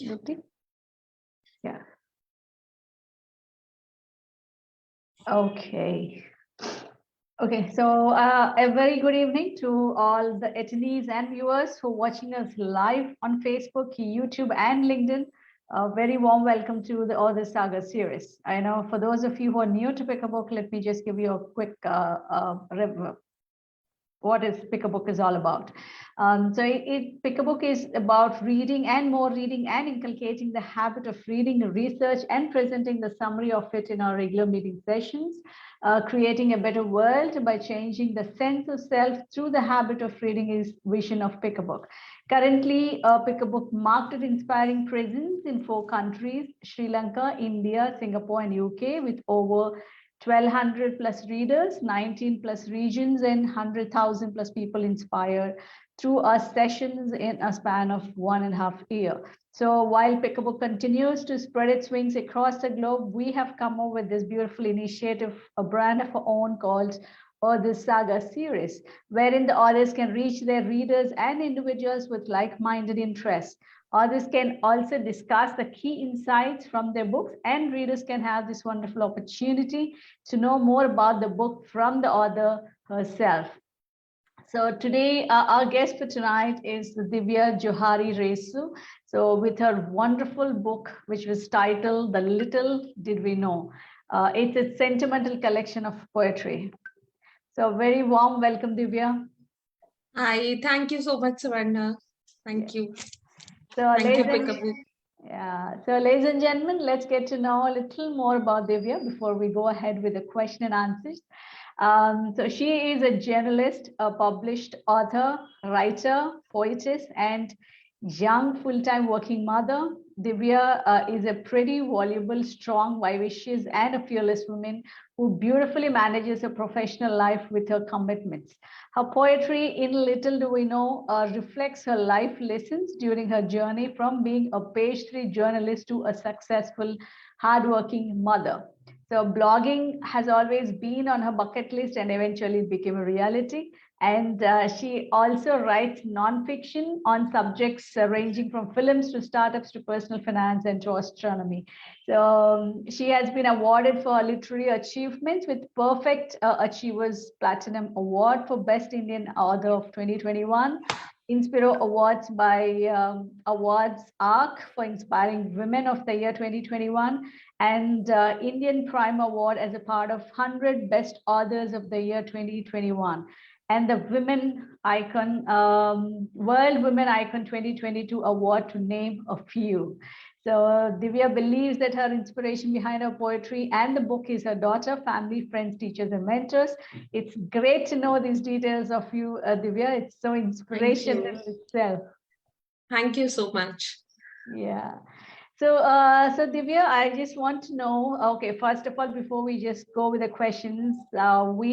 Ruti? Yeah. Okay. Okay, so a very good evening to all the attendees and viewers who are watching us live on Facebook, YouTube, and LinkedIn. A very warm welcome to the Author Saga series. I know for those of you who are new to Pick a Book, let me just give you a quick what is Pick a Book is all about. Pick a Book is about reading and more reading and inculcating the habit of reading, research, and presenting the summary of it in our regular meeting sessions. Creating a better world by changing the sense of self through the habit of reading is vision of Pick a Book. Currently, Pick a Book marked an inspiring presence in 4 countries: Sri Lanka, India, Singapore, and UK, with over 1,200 plus readers, 19 plus regions, and 100,000 plus people inspired through our sessions in a span of 1.5 years. So while Pick a Book continues to spread its wings across the globe, we have come up with this beautiful initiative, a brand of our own called the Saga series, wherein the authors can reach their readers and individuals with like-minded interests. Authors can also discuss the key insights from their books, and readers can have this wonderful opportunity to know more about the book from the author herself. So today, our guest for tonight is Divya Johari Resu. So with her wonderful book, which was titled The Little Did We Know. It's a sentimental collection of poetry. So very warm welcome, Divya. Hi, thank you so much, Savannah. Thank you. So Thank you, Pick a Book. So ladies and gentlemen, let's get to know a little more about Divya before we go ahead with the question and answers. So she is a journalist, a published author, writer, poetess, and young full-time working mother. Divya is a pretty voluble, strong, vivacious, and a fearless woman who beautifully manages her professional life with her commitments. Her poetry, in Little Do We Know, reflects her life lessons during her journey from being a page-3 journalist to a successful, hardworking mother. So blogging has always been on her bucket list and eventually became a reality. And she also writes nonfiction on subjects ranging from films to startups to personal finance and to astronomy. So she has been awarded for literary achievements with Perfect Achievers Platinum Award for Best Indian Author of 2021. Inspiro Awards by Awards ARC for Inspiring Women of the Year 2021, and Indian Prime Award as a part of 100 Best Authors of the Year 2021, and the Women Icon, World Women Icon 2022 Award, to name a few. So Divya believes that her inspiration behind her poetry and the book is her daughter, family, friends, teachers, and mentors. It's great to know these details of you, Divya. It's so inspirational in itself. Thank you so much. Yeah. So, Divya, I just want to know, okay, first of all, before we just go with the questions, I,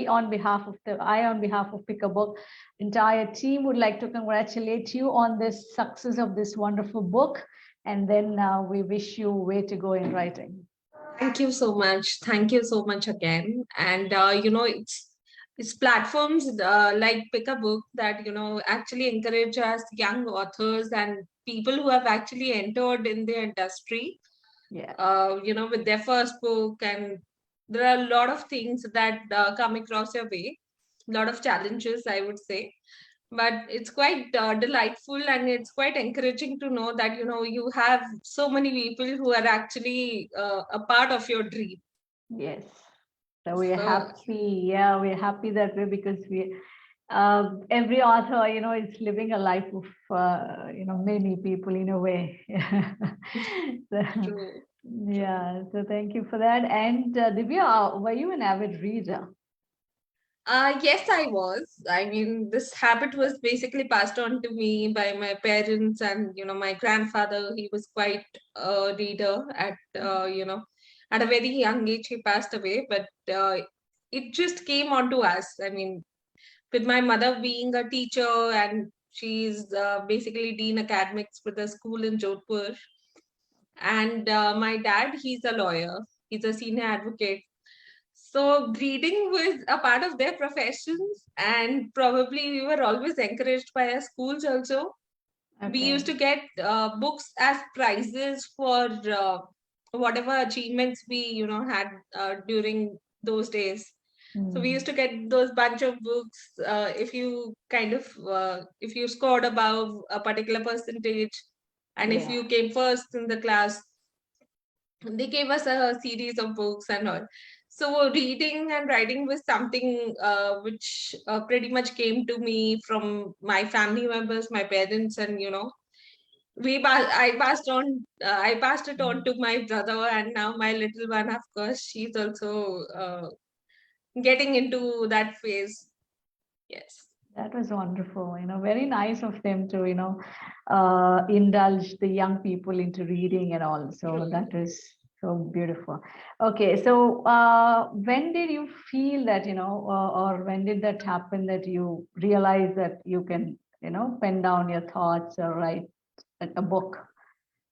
on behalf of Pick a Book, entire team would like to congratulate you on this success of this wonderful book. And then we wish you way to go in writing. Thank you so much. Thank you so much again. And it's platforms like Pick a Book that actually encourage us young authors and people who have actually entered in the industry. Yeah. With their first book, and there are a lot of things that come across your way, a lot of challenges, I would say, but it's quite delightful, and it's quite encouraging to know that you have so many people who are actually a part of your dream. Yes. So we're So happy. Yeah, we're happy that way because every author, is living a life of, many people in a way. So, true. yeah. So thank you for that. And Divya, were you an avid reader? Yes, I was. I mean, this habit was basically passed on to me by my parents and, my grandfather. He was quite a reader at a very young age, he passed away, but it just came onto us. I mean, with my mother being a teacher, and she's basically dean academics with a school in Jodhpur. And my dad, he's a lawyer, he's a senior advocate. So reading was a part of their professions, and probably we were always encouraged by our schools also. We Okay. used to get books as prizes for whatever achievements we had during those days. So we used Mm. to get those bunch of books if you if you scored above a particular percentage, and if Yeah. you came first in the class, they gave us a series of books and all. So reading and writing was something which pretty much came to me from my family members, my parents, and I passed it on Mm. to my brother, and now my little one, of course, she's also getting into that phase. Yes. That was wonderful. Very nice of them to, indulge the young people into reading and all. So True. that is so beautiful. Okay, so when did you feel that, or when did that happen that you realized that you can, pen down your thoughts or write a book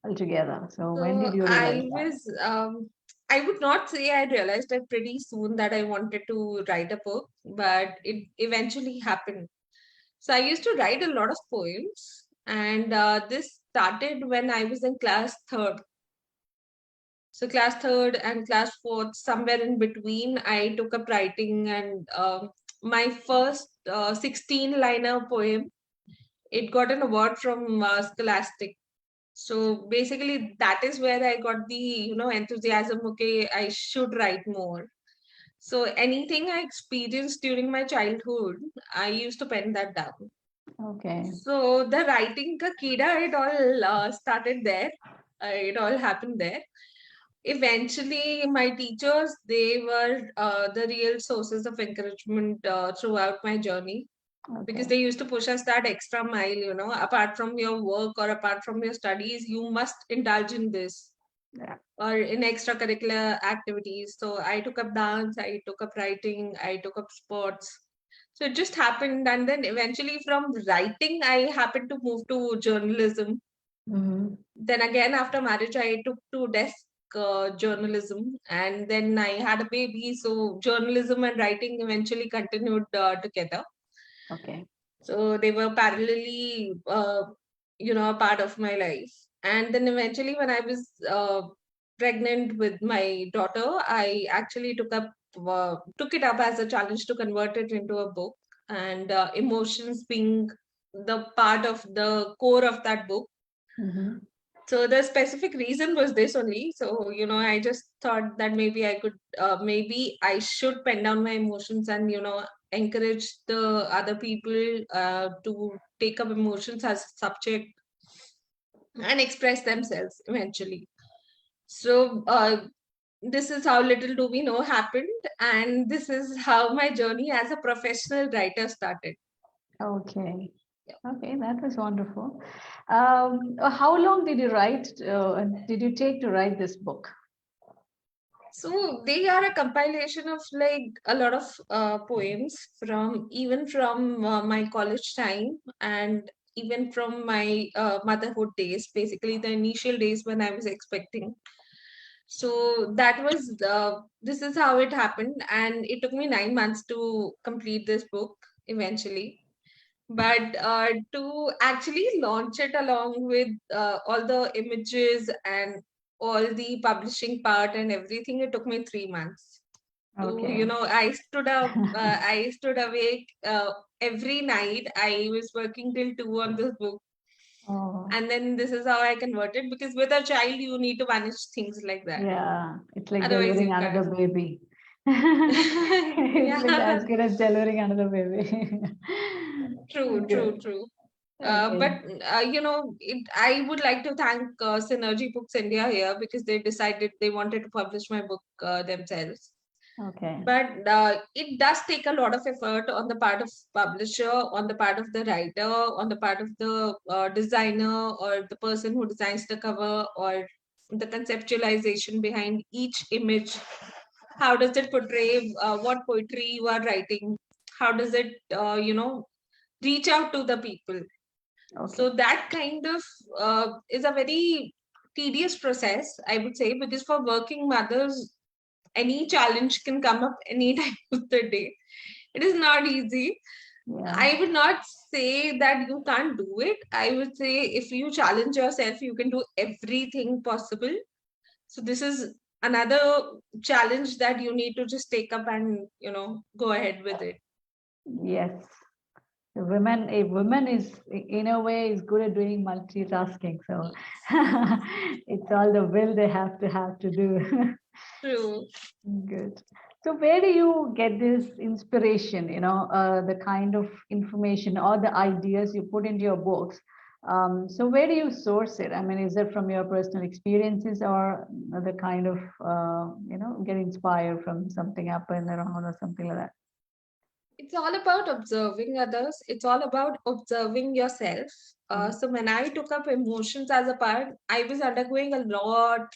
altogether? So when did So you realize that? I would not say I realized it pretty soon that I wanted to write a book, but it eventually happened. So I used to write a lot of poems, and this started when I was in class third. So class third and class fourth, somewhere in between, I took up writing, and my first 16-liner poem, it got an award from Scholastic. So basically, that is where I got the enthusiasm. Okay, I should write more. So anything I experienced during my childhood, I used to pen that down. Okay. So the writing ka kida, it all started there. It all happened there. Eventually, my teachers, they were the real sources of encouragement throughout my journey, because Okay. they used to push us that extra mile, apart from your work or apart from your studies, you must indulge in this Yeah. or in extracurricular activities. So I took up dance, I took up writing, I took up sports. So it just happened. And then eventually from writing, I happened to move to journalism. Mm-hmm. Then again, after marriage, I took to desk journalism, and then I had a baby. So journalism and writing eventually continued together. Okay. So they were parallelly, a part of my life. And then eventually, when I was pregnant with my daughter, I actually took it up as a challenge to convert it into a book, and emotions being the part of the core of that book. Mm-hmm. So the specific reason was this only. So, I just thought that maybe I should pen down my emotions and, encourage the other people to take up emotions as a subject and express themselves eventually. So, this is how little do we know happened. And this is how my journey as a professional writer started. Okay. Okay, that was wonderful. How long did you write? Did you take to write this book? So they are a compilation of like a lot of poems from even from my college time, and even from my motherhood days, basically the initial days when I was expecting. So this is how it happened, and it took me 9 months to complete this book eventually. But to actually launch it along with all the images and all the publishing part and everything, it took me 3 months. To, Okay. I stood awake every night. I was working till 2 on this book. Oh, And then this is how I converted, because with a child, you need to manage things like that. yeah. It's like Otherwise, delivering you another can't. baby. It's like Yeah, as good as delivering another baby. true, true, Good. true. Okay. But I would like to thank Synergy Books India here, because they decided they wanted to publish my book themselves. Okay. But it does take a lot of effort on the part of publisher, on the part of the writer, on the part of the designer, or the person who designs the cover, or the conceptualization behind each image. How does it portray what poetry you are writing? How does it, reach out to the people? Okay. So that kind of is a very tedious process, I would say, because for working mothers, any challenge can come up any time of the day. It is not easy. Yeah. I would not say that you can't do it. I would say if you challenge yourself, you can do everything possible. So this is another challenge that you need to just take up and, go ahead with it. Yes. A woman is in a way is good at doing multitasking. So it's all the will they have to do. True. Good. So where do you get this inspiration, the kind of information or the ideas you put into your books? So where do you source it? I mean, is it from your personal experiences or the kind of, get inspired from something happened around or something like that? It's all about observing others. It's all about observing yourself. Mm. So when I took up emotions as a part, I was undergoing a lot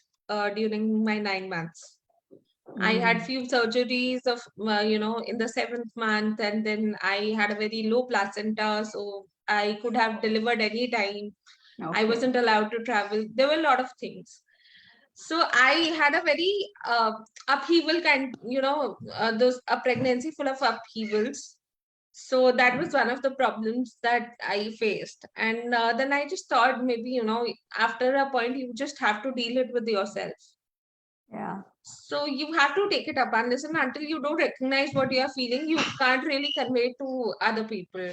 during my 9 months. I had Mm. few surgeries of, in the seventh month, and then I had a very low placenta, so I could have delivered any time. I Okay. wasn't allowed to travel. There were a lot of things. So I had a very upheaval kind, those a pregnancy full of upheavals. So that was one of the problems that I faced. And then I just thought maybe, after a point, you just have to deal it with yourself. Yeah. So you have to take it up and listen until you don't recognize what you are feeling. You can't really convey it to other people.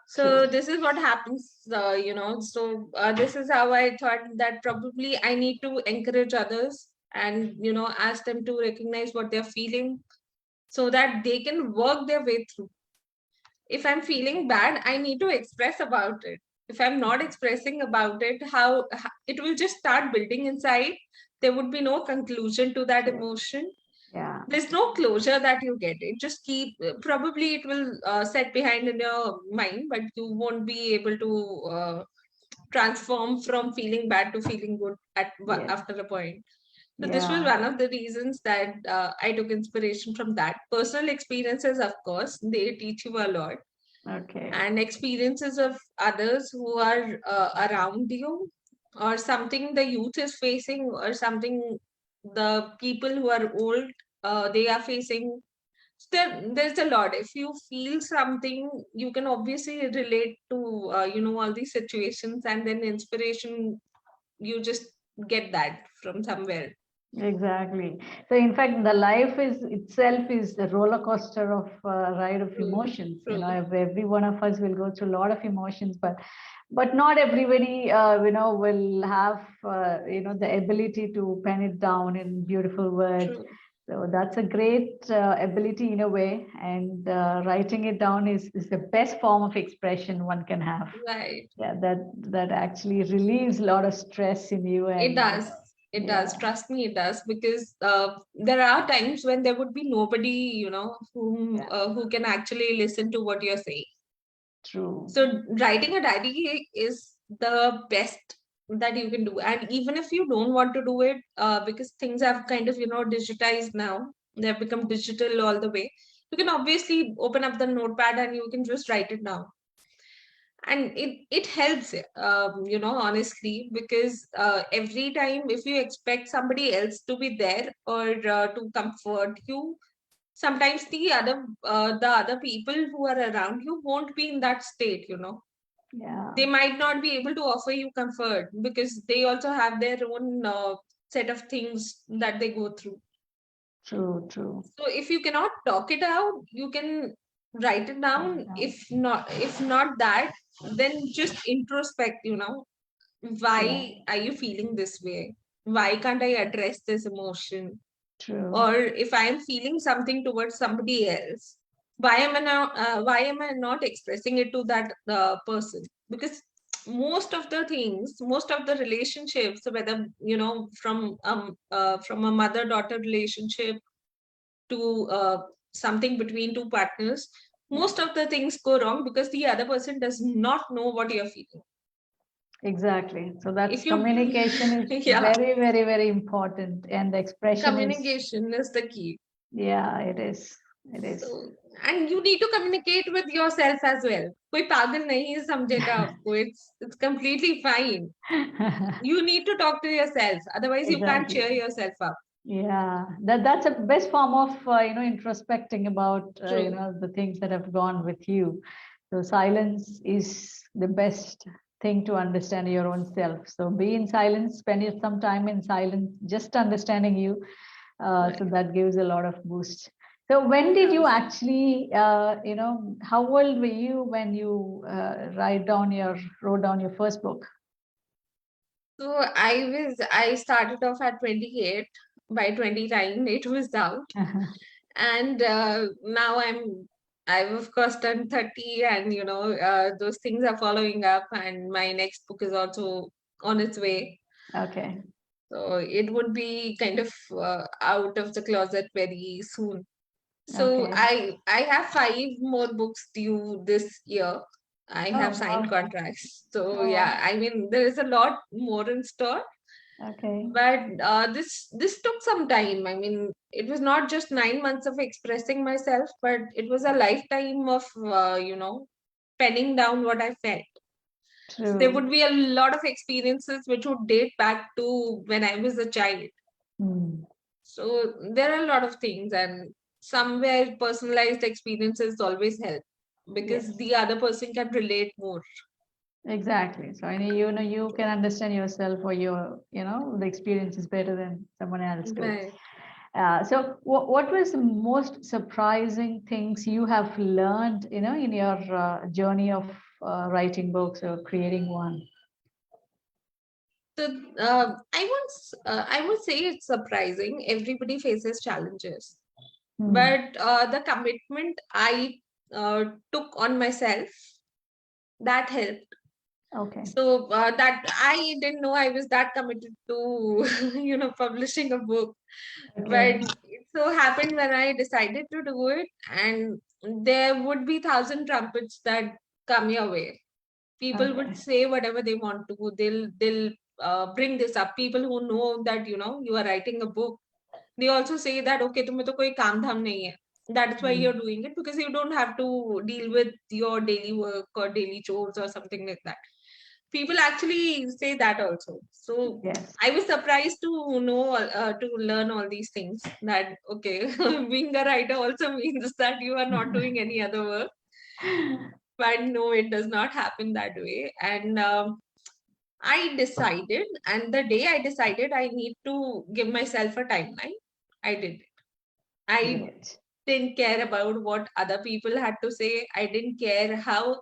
So True. this is what happens, So this is how I thought that probably I need to encourage others and, ask them to recognize what they're feeling so that they can work their way through. If I'm feeling bad, I need to express about it. If I'm not expressing about it, how it will just start building inside. There would be no conclusion to that True. emotion. Yeah. There's no closure that you get. It just keep probably it will set behind in your mind, but you won't be able to transform from feeling bad to feeling good Yes. after a point. So this was Yeah. one of the reasons that I took inspiration from that. Personal experiences, of course, they teach you a lot, Okay. and experiences of others who are around you, or something the youth is facing, or something the people who are old they are facing. So there's a lot. If you feel something, you can obviously relate to all these situations, and then inspiration, you just get that from somewhere. Exactly. So, in fact, the life is itself is a roller coaster of ride of True, emotions. true, Every one of us will go through a lot of emotions, but not everybody, will have the ability to pen it down in beautiful words. true. So that's a great ability in a way, and writing it down is the best form of expression one can have. Right. Yeah, that actually relieves a lot of stress in you, It and does. It yeah, does. Trust me, it does. Because there are times when there would be nobody, yeah, who can actually listen to what you're saying. true. So writing a diary is the best that you can do. And even if you don't want to do it, because things have kind of, digitized now, they have become digital all the way. You can obviously open up the notepad and you can just write it down. And it helps, honestly, because every time if you expect somebody else to be there or to comfort you, sometimes the other people who are around you won't be in that state. Yeah, They might not be able to offer you comfort because they also have their own set of things that they go through. true, true. So if you cannot talk it out, you can write it Write it down. down. If not that, then just introspect, Yeah, why are you feeling this way? Why can't I address this emotion? true. Or if I am feeling something towards somebody else, why am I not expressing it to that person? Because most of the relationships, whether from a mother daughter relationship to something between two partners, Yeah, most of the things go wrong because the other person does not know what you're feeling. exactly. So that's If you, communication is yeah, very, very, very important, and the expression is, communication is the key. yeah, it is. It is. So, and you need to communicate with yourself as well. कोई पागल नहीं समझेगा आपको. It's completely fine. You need to talk to yourself. Otherwise, you can't cheer Exactly. yourself up. Yeah, that's a best form of introspecting about True. the things that have gone with you. So silence is the best thing to understand your own self. So be in silence, spend some time in silence, just understanding you. So Right. that gives a lot of boost. So when did Yeah. you actually, how old were you when you wrote down your first book? So I started off at 28. By 29, it was out. And now I've of course turned 30, and those things are following up, and my next book is also on its way. Okay, So it would be kind of out of the closet very soon. So okay. I have 5 more books due this year. I have Oh, signed wow. contracts. So Oh, yeah, wow. I mean there is a lot more in store. Okay. But this took some time. I mean, it was not just 9 months of expressing myself, but it was a lifetime of penning down what I felt. There True. would be a lot of experiences which would date back to when I was a child. Hmm. So there are a lot of things, and somewhere personalized experiences always help because Yes, the other person can relate more. exactly. So I mean, you can understand yourself, or the experience is better than someone else too. Right. So what was the most surprising things you have learned, in your journey of writing books or creating one? So I would say it's surprising. Everybody faces challenges, Hmm. but the commitment I took on myself, that helped. Okay. So that I didn't know I was that committed to publishing a book, but Okay. it so happened when I decided to do it, and there would be thousand trumpets that come your way. People would Okay. say whatever they want to. They'll bring this up. People who know that you are writing a book, they also say that okay, तुम्हें तो कोई काम धाम नहीं है. That's why Hmm. you're doing it, because you don't have to deal with your daily work or daily chores or something like that. People actually say that also. So Yes. I was surprised to know to learn all these things. That okay, being a writer also means that you are not doing any other work. But no, it does not happen that way. And I decided, and the day I decided I need to give myself a timeline, I did it. I Great. didn't care about what other people had to say. I didn't care how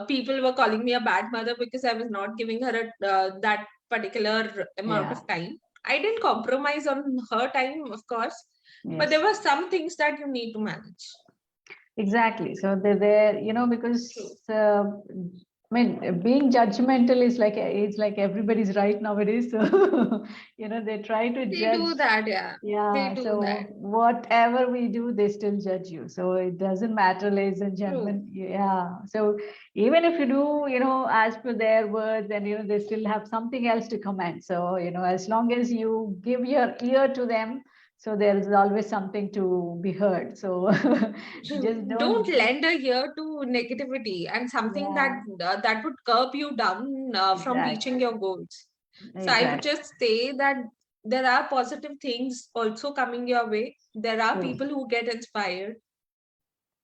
people were calling me a bad mother because I was not giving her that particular amount Yeah. of time. I didn't compromise on her time, of course, but there Yes. were some things that you need to manage. Exactly. So they're there, True. because I mean, being judgmental is like it's like everybody's right nowadays. So they try to They judge. do that, yeah. They Yeah. do that. So whatever we do, they still judge you. So it doesn't matter, ladies and True. gentlemen. Yeah. So even if you do, as per their words, and they still have something else to comment. So as long as you give your ear to them, so there is always something to be heard. So True. just Don't don't. lend a ear to negativity and something that Yeah, that would curb you down from reaching exactly. your goals. So I would Exactly. just say that there are positive things also coming your way. There are True. people who get inspired.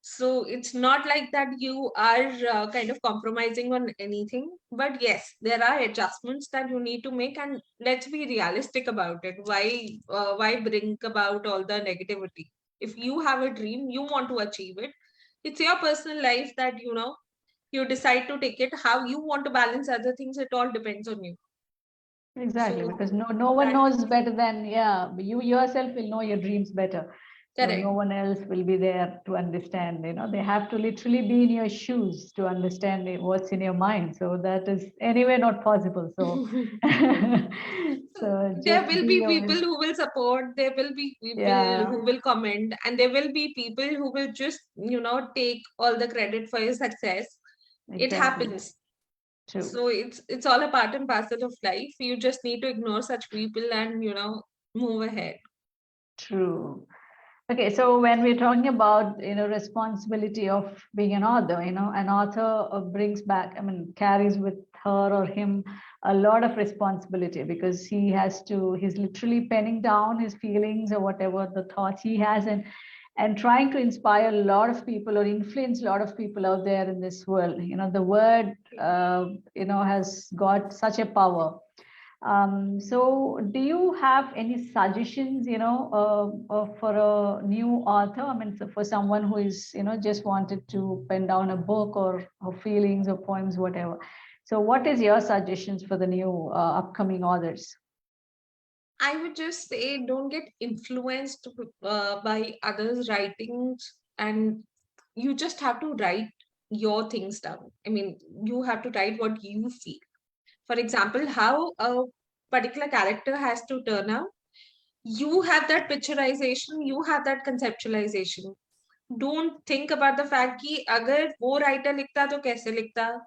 So it's not like that you are kind of compromising on anything. But yes, there are adjustments that you need to make, and let's be realistic about it. Why bring about all the negativity? If you have a dream, you want to achieve it. It's your personal life that you decide to take it. How you want to balance other things, it all depends on you. Exactly. Because So no one that knows better than, yeah, you yourself will know your dreams better. So no correct. one else will be there to understand. They have to literally be in your shoes to understand what's in your mind. So that is anyway not possible. So so There just will be be your, people who will support, there will be people yeah, who will comment, and there will be people who will just, take all the credit for your success. It exactly. happens. True. So it's all a part and parcel of life. You just need to ignore such people and, move ahead. True. Okay, so when we're talking about responsibility of being an author, an author brings back, I mean, carries with her or him a lot of responsibility, because he's literally penning down his feelings or whatever the thoughts he has, and trying to inspire a lot of people or influence a lot of people out there in this world. The word, has got such a power. So do you have any suggestions, for a new author? I mean, so for someone who is, just wanted to pen down a book or feelings or poems, whatever. So what is your suggestions for the new upcoming authors? I would just say don't get influenced by others' writings, and you just have to write your things down. I mean, you have to write what you feel. For example, how a particular character has to turn out. You have that picturization, you have that conceptualization. Don't think about the fact कि अगर वो writer लिखता तो कैसे लिखता.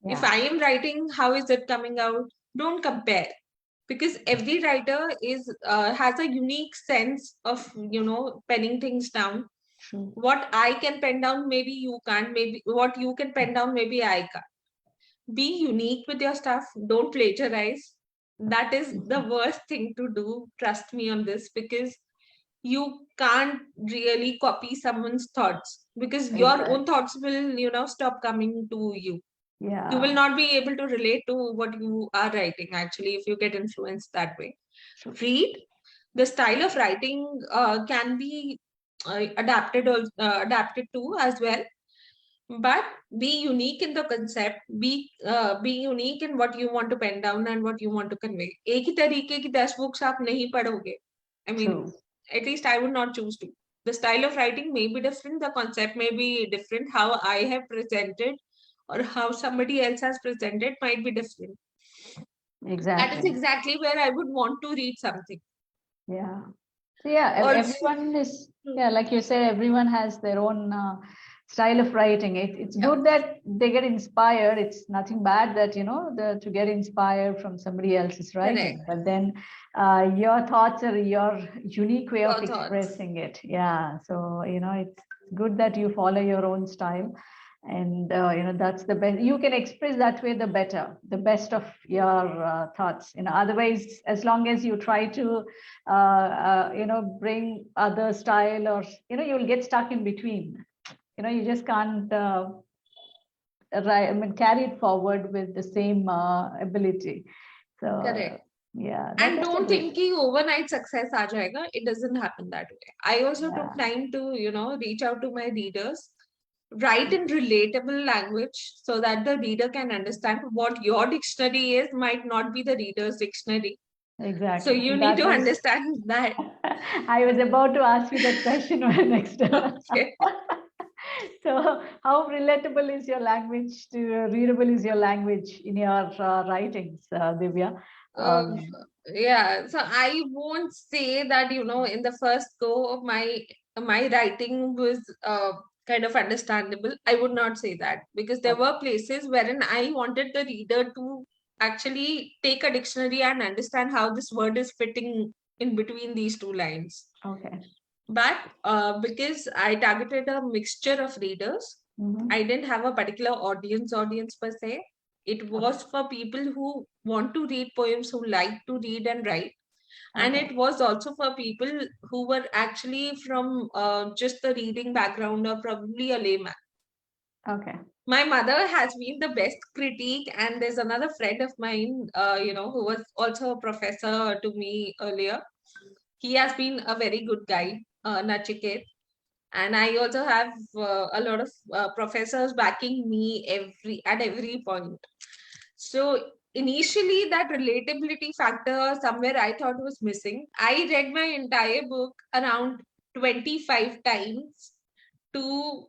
If Yeah, I am writing, how is it coming out? Don't compare, because every writer is has a unique sense of penning things down. true. What I can pen down, maybe you can't. Maybe what you can pen down, maybe I can't. Be unique with your stuff. Don't plagiarize. That is the worst thing to do. Trust me on this, because you can't really copy someone's thoughts, because your own Exactly. thoughts will stop coming to you. You will Yeah, not be able to relate to what you are writing actually if you get influenced that way. true. Read. The style of writing can be adapted to as well, but be unique in the concept. Be unique in what you want to pen down and what you want to convey. एक ही तरीके की 10 books आप नहीं पढ़ोगे. I mean, True. at least I would not choose to. The style of writing may be different, the concept may be different, how I have presented or how somebody else has presented might be different. That is Exactly. exactly where I would want to read something. Yeah. So yeah, Also, everyone is, yeah, like you said, everyone has their own style of writing. It's yeah, good that they get inspired. It's nothing bad that, to get inspired from somebody else's correct. writing. But then your thoughts are your unique way of Your thoughts. expressing it. Yeah. So, it's good that you follow your own style. And, that's the best. You can express that way the best of your thoughts. Otherwise, as long as you try to bring other style, or you'll get stuck in between. You just can't carry it forward with the same ability. So Correct. yeah, And that's a don't great. think कि overnight success आ जाएगा. It doesn't happen that way. I also took Yeah, time to, reach out to my readers, write in relatable language so that the reader can understand. What your dictionary is might not be the reader's dictionary. So exactly. you need That to was. understand that. I was about to ask you that question next. Okay. So, how relatable is your language to readable is your language in your writings, Divya? Uh, Um, yeah, so I won't say that, in the first go of my writing was kind of understandable. I would not say that, because there okay. were places wherein I wanted the reader to actually take a dictionary and understand how this word is fitting in between these two lines. Okay. But because I targeted a mixture of readers, I Mm-hmm. didn't have a particular audience per se. It Okay. was for people who want to read poems, who like to read and write. And Okay. it was also for people who were actually from just the reading background or probably a layman. Okay. My mother has been the best critique, and there's another friend of mine, who was also a professor to me earlier. He has been a very good guide, Nachiket. And I also have a lot of professors backing me at every point. So initially, that relatability factor somewhere I thought was missing. I read my entire book around 25 times to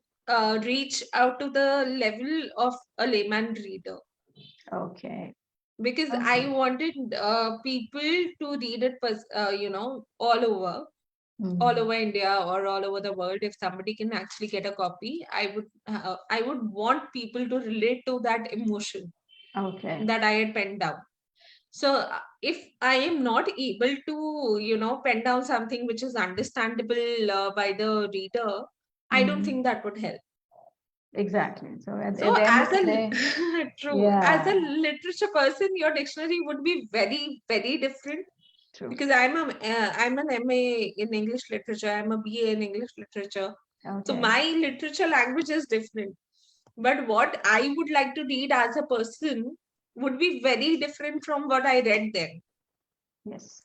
reach out to the level of a layman reader, Okay. because I Okay. wanted people to read it, all over, Mm. India or all over the world. If somebody can actually get a copy, I would want people to relate to that emotion Okay. that I had penned down. So if I am not able to, pen down something which is understandable by the reader, I don't Mm. think that would help. Exactly. So So at the end of as the a day, true, as a yeah, literature person, your dictionary would be very, very different true. because I'm an MA in English literature. I'm a BA in English literature. So Okay. my literature language is different. But what I would like to read as a person would be very different from what I read then. Yes.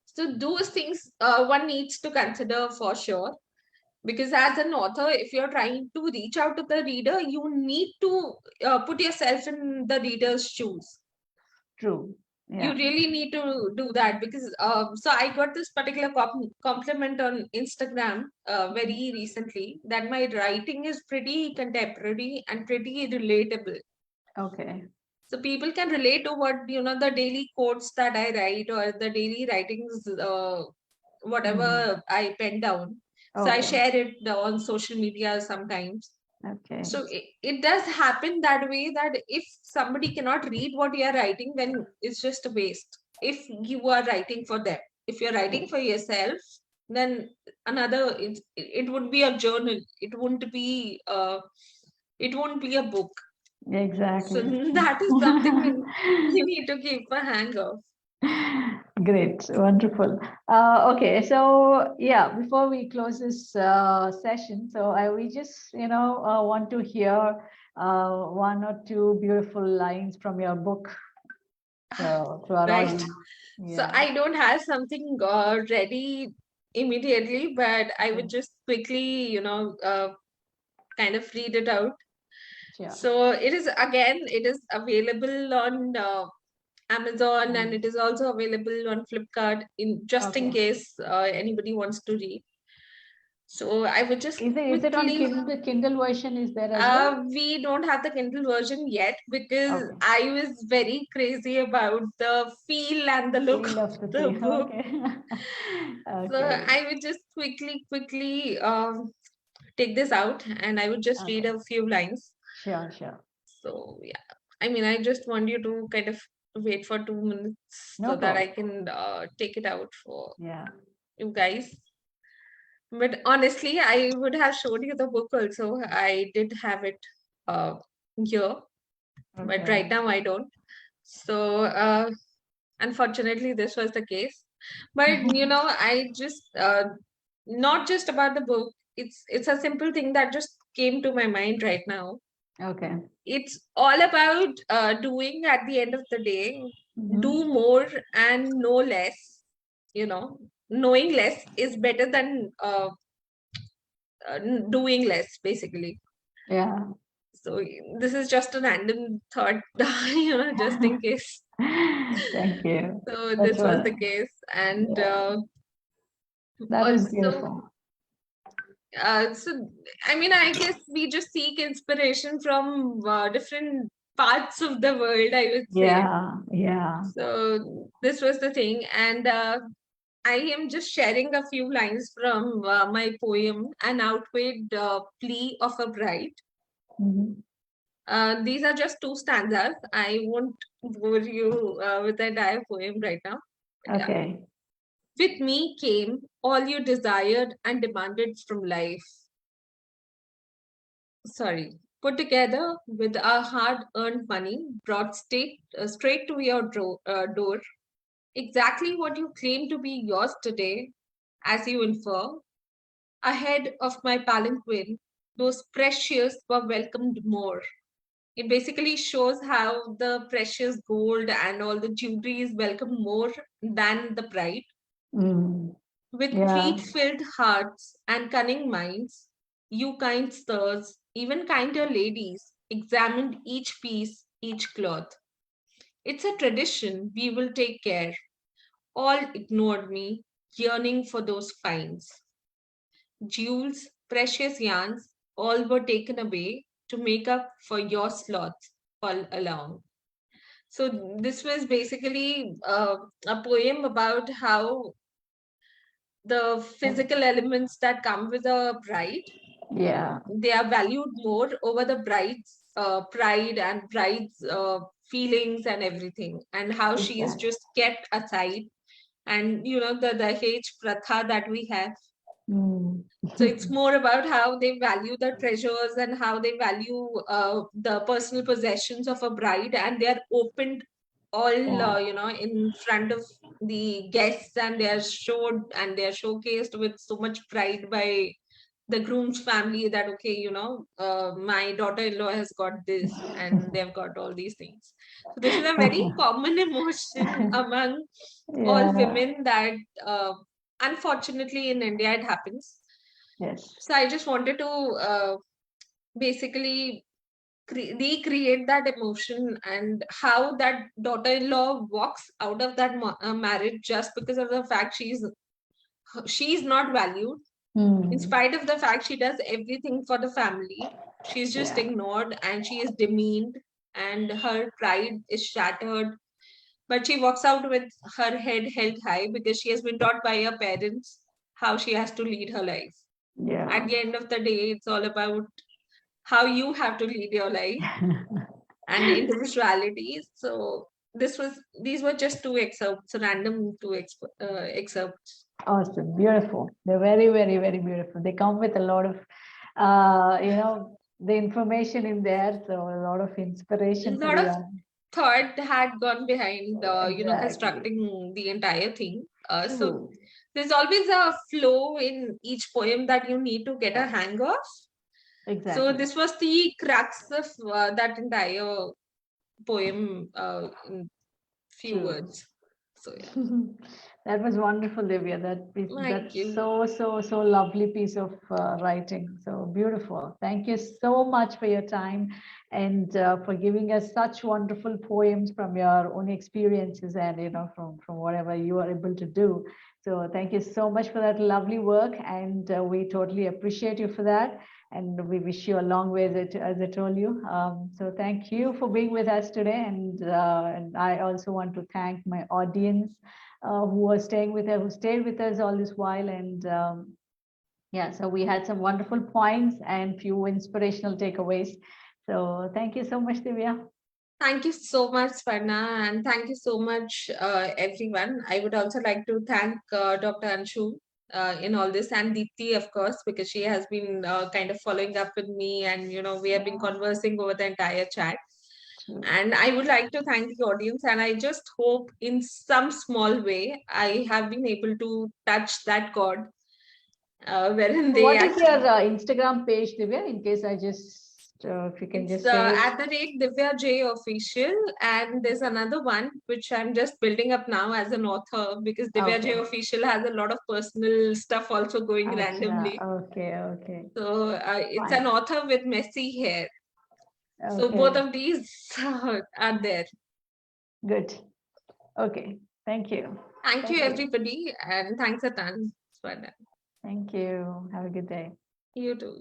So those things one needs to consider for sure. Because as an author, if you're trying to reach out to the reader, you need to put yourself in the reader's shoes. True. You Yeah. really need to do that because so I got this particular compliment on Instagram very recently that my writing is pretty contemporary and pretty relatable. Okay. So people can relate to what, the daily quotes that I write or the daily writings, Mhm. whatever I pen down. So I Okay. share it on social media sometimes. Okay. So it does happen that way that if somebody cannot read what you are writing, then it's just a waste. If you are writing for them, if you're writing for yourself, then it would be a journal. It won't be a book. So Exactly. that is something we need to keep a hang of. Great, wonderful. Okay, so yeah, before we close this session, so we just want to hear one or two beautiful lines from your book, so to our Right. audience. So Yeah, I don't have something ready immediately, but I would sure, just quickly, kind of read it out. sure. So it is available on Amazon and Um, it is also available on Flipkart in just in okay. case anybody wants to read. So I would just Is it on quickly. Kindle? Kindle version is there as well? We don't have the Kindle version yet because Okay. I was very crazy about the feel and the look Feel of of the the thing. book. Okay. So Okay. I would just quickly take this out and I would just read Okay. a few lines. Sure, sure. So yeah, I mean, I just want you to kind of wait for 2 minutes No so that I problem. can take it out for Yeah. you guys. But honestly, I would have showed you the book also. I did have it uh, here, but Okay. right now I don't. So unfortunately, this was the case. But I just not just about the book. It's a simple thing that just came to my mind right now. Okay. It's all about doing at the end of the day, Hmm. do more and know less. Knowing less is better than doing less, basically. Yeah. So this is just a random thought, just in case. Thank you. So That's this was what. the case, and Yeah. That is also, beautiful. so I mean, I guess we just seek inspiration from different parts of the world, I would say. Yeah. Yeah. So this was the thing, and I am just sharing a few lines from my poem, "An Outweighed Plea of a Bride." Mhm. These are just two stanzas. I won't bore you with the entire poem right now. But yeah. Okay. With me came all you desired and demanded from life. Sorry. Put together with our hard earned money, brought straight to your door. Exactly what you claim to be yours today, as you infer. Ahead of my palanquin, those precious were welcomed more. It basically shows how the precious gold and all the jewelry is welcomed more than the bride. Mm. With Yeah. greed filled hearts and cunning minds, you kind sirs, even kinder ladies, examined each piece, each cloth. It's a tradition, we will take care. All ignored me, yearning for those finds. Jewels, precious yarns, all were taken away to make up for your sloth all along. So this was basically a poem about how the physical elements that come with a bride, Yeah. they are valued more over the bride's pride and bride's feelings and everything, and how she is Exactly. just kept aside. And the Dahej Pratha that we have. Mm. So it's more about how they value the treasures and how they value the personal possessions of a bride, and they are opened all Yeah. in front of the guests, and they are showed and they are showcased with so much pride by the groom's family that okay, my daughter-in-law has got this and they've got all these things. So this is a very common emotion among all Yeah. women that unfortunately in India it happens. Yes. So I just wanted to basically recreate that emotion and how that daughter-in-law walks out of that marriage just because of the fact she's not valued, in Mm. spite of the fact she does everything for the family. She's just Yeah. ignored and she is demeaned and her pride is shattered, but she walks out with her head held high because she has been taught by her parents how she has to lead her life. At Yeah. the end of the day, it's all about how you have to lead your life and individuality. So these were just two excerpts, random two excerpts. Awesome. Beautiful. They're very, very, very beautiful. They come with a lot of, the information in there. So a lot of A inspiration for lot the of young. thought had gone behind, Exactly. constructing the entire thing. So True. there's always a flow in each poem that you need to get a Yeah. hang of. So Exactly. this was the crux of that entire poem in few True. words. So yeah, That was wonderful, Divya. thank That's you. so lovely piece of writing. So beautiful. Thank you so much for your time and for giving us such wonderful poems from your own experiences and from whatever you are able to do. So thank you so much for that lovely work, and we totally appreciate you for that. And we wish you a long way, as I told you. So thank you for being with us today. And I also want to thank my audience who are who stayed with us all this while. And yeah, so we had some wonderful points and few inspirational takeaways. So thank you so much, Divya. Thank you so much, Sparna, and thank you so much, everyone. I would also like to thank Dr. Anshu in all this, and Deepthi, of course, because she has been kind of following up with me, and we have been Yeah, conversing over the entire chat. true. And I would like to thank the audience, and I just hope in some small way I have been able to touch that chord wherein So they what is your actually. Instagram page, Divya? In case I just, if you can It's just say it. at the rate Divya J official, and there's another one which I'm just building up now as an author because Divya J Okay. official has a lot of personal stuff also going Acha. randomly. Okay. Okay. So it's an Fine. author with messy hair. So both Okay. of these are there. Good. Okay. Thank you. Thank you, Thank you. everybody, and thanks a ton, Swarna. Thank you. Have a good day. You too.